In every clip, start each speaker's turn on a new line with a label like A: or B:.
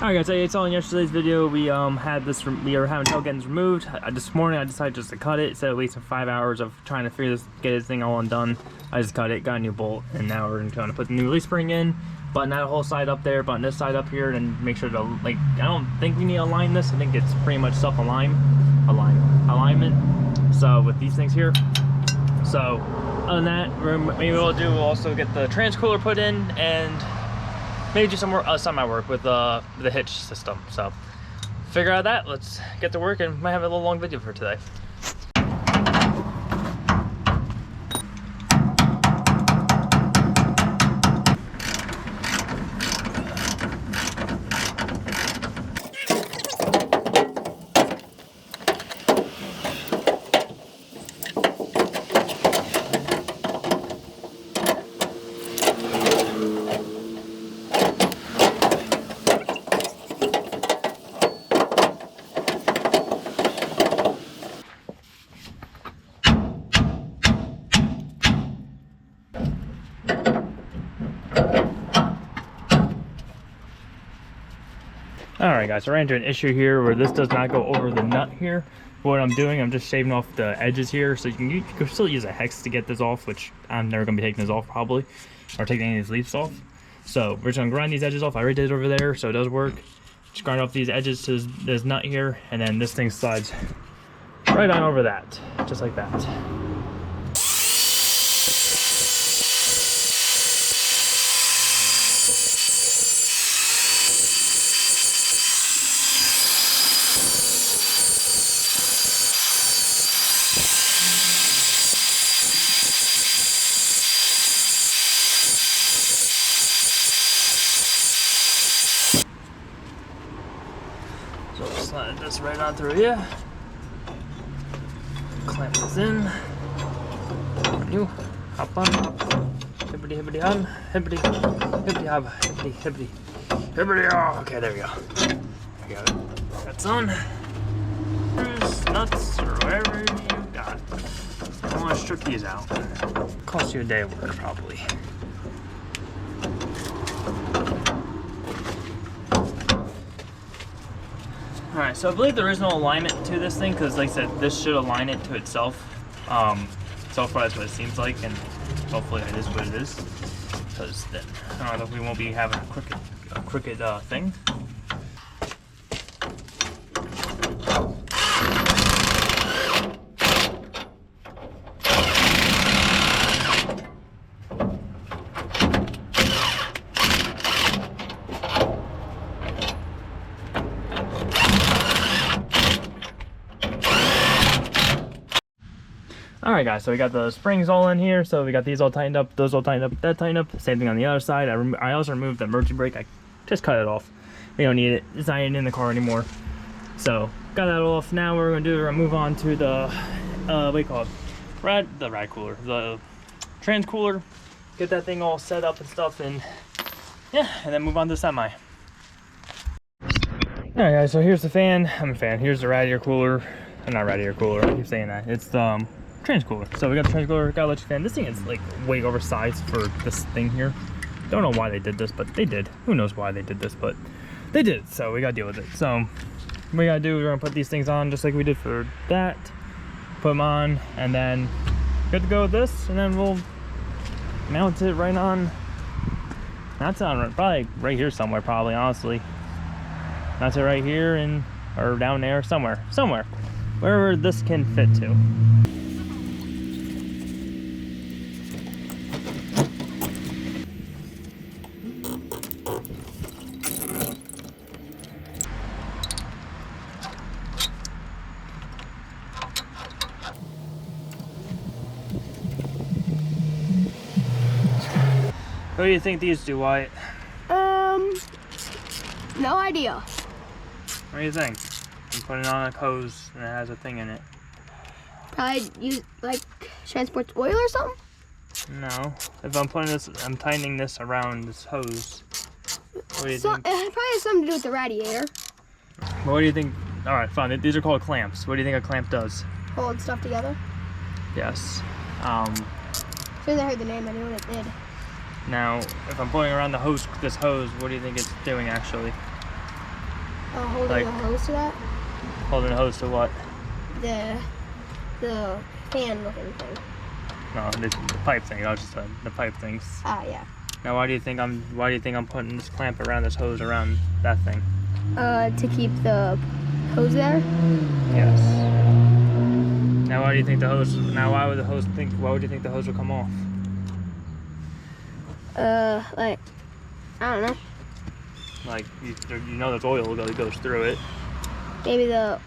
A: Alright guys, I saw in yesterday's video we were having trouble getting this removed. This morning I decided just to cut it instead of wasting 5 hours of trying to get this thing all undone. I just cut it, got a new bolt, and now we're going to put the new release spring in, button that whole side up there, button this side up here, and make sure to, like, I don't think we need to align this. I think it's pretty much alignment. So with these things here. So other than that, maybe we'll also get the trans cooler put in and maybe do some semi work with the hitch system. So figure out that. Let's get to work and might have a little long video for today. Alright guys, so I ran into an issue here where this does not go over the nut here. What I'm doing, I'm just shaving off the edges here, so you can still use a hex to get this off, which I'm never going to be taking this off probably, or taking any of these leaves off. So we're just going to grind these edges off. I already did it over there, so it does work. Just grind off these edges to this nut here, and then this thing slides right on over that, just like that. So we'll slide this right on through here. Clamp this in. New. Hop on. Hippity hippity hum. Hippity. Hippity hop. Hippity hippity. Hippity. Oh, okay, there we go. I got it. That's on. Screws, nuts, or whatever you got. I want to strip these out. Cost you a day of work probably. Alright, so I believe there is no alignment to this thing because, like I said, this should align it to itself. So far that's what it seems like, and hopefully it is what it is. Because then I don't know if we won't be having a crooked thing. Alright guys, so we got the springs all in here, so we got these all tightened up, those all tightened up, that tightened up. Same thing on the other side. I also removed the emergency brake. I just cut it off. We don't need it. It's not even in the car anymore. So got that all off. Now what we're gonna do is move on to the what do you call it? The rad cooler, the trans cooler. Get that thing all set up and stuff, and yeah, and then move on to the semi. Alright guys, so here's the fan. Here's the radiator cooler. Not radiator cooler, I keep saying that. It's the trans cooler. So we got the trans cooler, got electric fan. This thing is like way oversized for this thing here. Don't know why they did this, but they did. Who knows why they did this, but they did. So we gotta deal with it. So what we gotta do, we're gonna put these things on just like we did for that. Put them on, and then good to go with this, and then we'll mount it right on. That's on probably right here somewhere, probably, honestly. Mount it right here and or down there somewhere. Wherever this can fit to. What do you think these do, Wyatt?
B: No idea.
A: What do you think? I'm putting on a hose and it has a thing in it.
B: Probably use like transport oil or something?
A: No. If I'm putting this, I'm tightening this around this hose. What do you think?
B: It probably has something to do with the radiator.
A: What do you think? All right, fine. These are called clamps. What do you think a clamp does?
B: Hold stuff together.
A: Yes.
B: As soon as I heard the name, I knew what it did.
A: Now, if I'm pulling around the hose, this hose, what do you think it's doing actually?
B: Holding
A: Like-
B: the hose to that?
A: Holding the hose to what?
B: The fan looking thing.
A: No, the pipe thing. I was just the pipe things.
B: Ah, yeah.
A: Now, why do you think I'm putting this clamp around this hose around that thing?
B: To keep the hose there?
A: Yes. Now, why do you think the hose? Now, why would the hose think? Why would you think the hose would come off?
B: Like, I don't know.
A: Like you know, there's oil that goes through it.
B: Maybe there's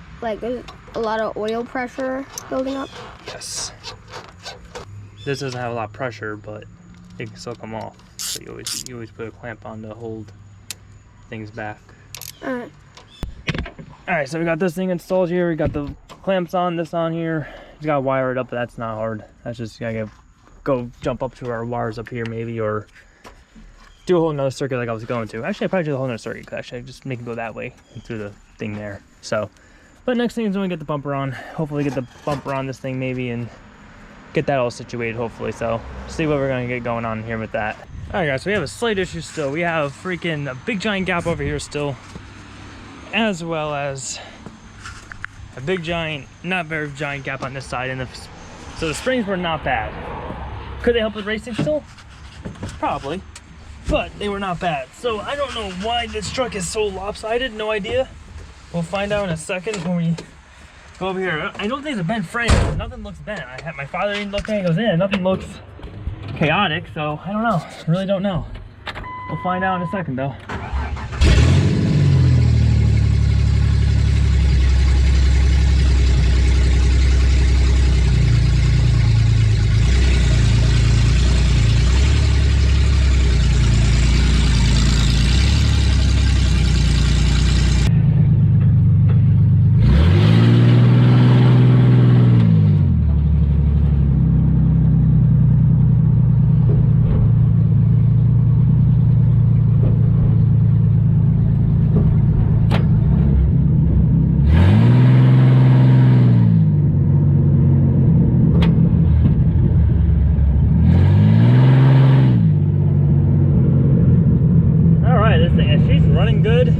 B: a lot of oil pressure building up.
A: Yes. This doesn't have a lot of pressure, but it can still come off. So you always put a clamp on to hold things back.
B: Alright.
A: Alright, so we got this thing installed here. We got the clamps on, this on here. Just gotta wire it up, but that's not hard. That's just gotta go jump up to our wires up here maybe, or do a whole nother circuit like I was going to. Actually, I probably do the whole nother circuit, because actually I just make it go that way and through the thing there. So, but next thing is when we get the bumper on. Hopefully get the bumper on this thing maybe and get that all situated hopefully. So, see what we're gonna get going on here with that. Alright guys, so we have a slight issue still. We have freaking a big giant gap over here still, as well as a big giant, not very giant gap on this side. And so the springs were not bad. Could they help with racing still? Probably, but they were not bad. So I don't know why this truck is so lopsided, no idea. We'll find out in a second when we go over here. I don't think it's a bent frame. Nothing looks bent. I had my father even looked at it, he goes, yeah, nothing looks chaotic, so I don't know. Really don't know. We'll find out in a second though. Running good.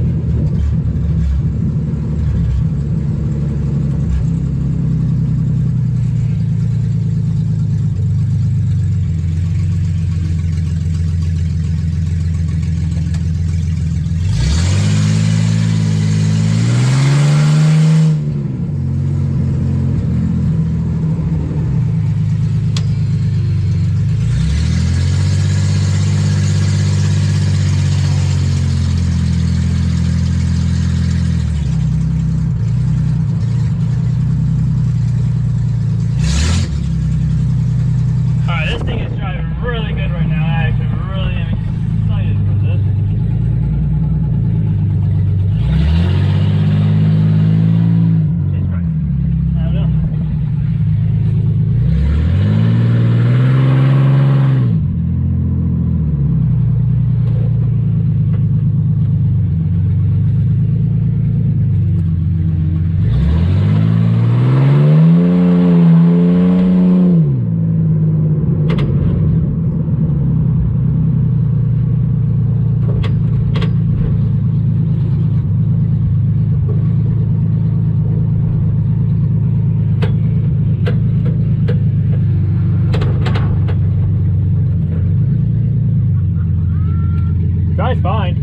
A: Drives fine.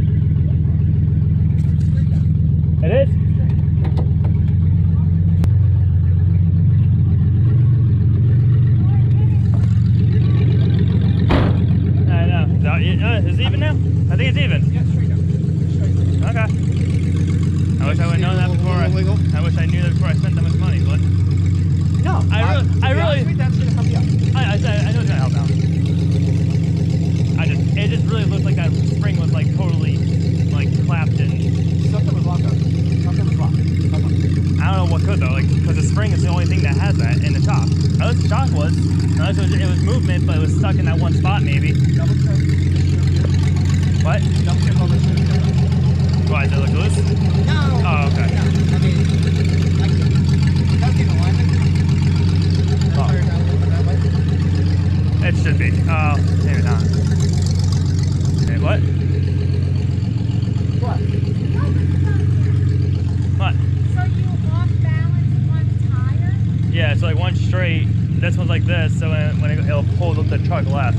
A: It is? I know. Is it even now? I think it's even.
C: Yeah, straight up.
A: Okay. I wish I would have known that before. I wish I knew that before I spent that much money, but
C: No,
A: I really
C: that's gonna help you out.
A: I know it's gonna help out. It just really looked like that spring was like totally like clapped in.
C: Something was locked up. Something was locked.
A: I don't know what could though, like because the spring is the only thing that has that in the shock. Unless the shock was, unless it was movement, but it was stuck in that one spot maybe.
C: Double check.
A: What?
C: Double check all this.
A: Why does it look loose?
C: No.
A: Oh, okay.
C: No. I mean, like, without the alignment.
A: Oh. It should be. Oh, maybe not. Okay, what?
C: What?
A: so like one straight. This one's like this, so when it'll pull the truck left.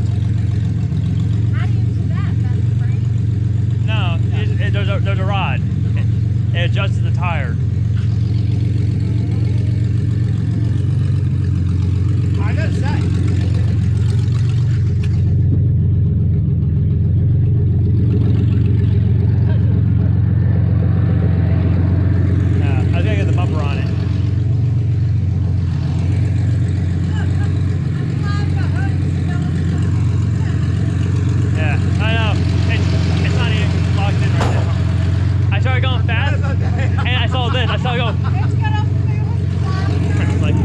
B: How do you do that? That's the frame?
A: No, there's a rod. It adjusts the tire.
C: I gotta say.
A: Yeah, I was gonna get the bumper on it. Yeah, I know. It's not even locked in right now. I started going fast, and I saw this. I started going.
B: It's got a
A: It's like,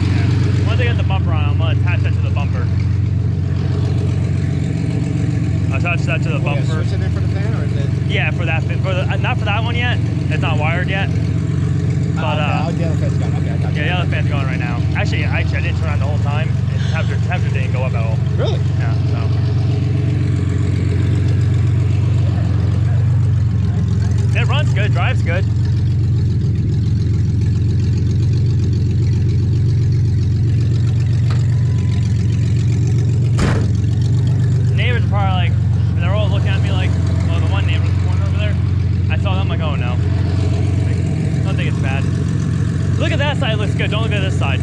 A: yeah. Once I get the bumper on, I'm gonna attach that to the bumper. I'll attach that to the bumper.
C: Switch it in for the fan, or is it?
A: Yeah, for that. Not for that one yet. It's not wired yet. But
C: oh, the other fan's gone. Okay, I got you.
A: yeah, the other fan's going right now. Actually, I didn't turn on the whole time. Temperature didn't go up at all.
C: Really?
A: Yeah, so. It runs good, drives good. The neighbors are probably like, they're all looking at me like, well, the one neighbor in the corner over there, I saw them, like, oh no. Like, I don't think it's bad. Look at that side, it looks good. Don't look at this side.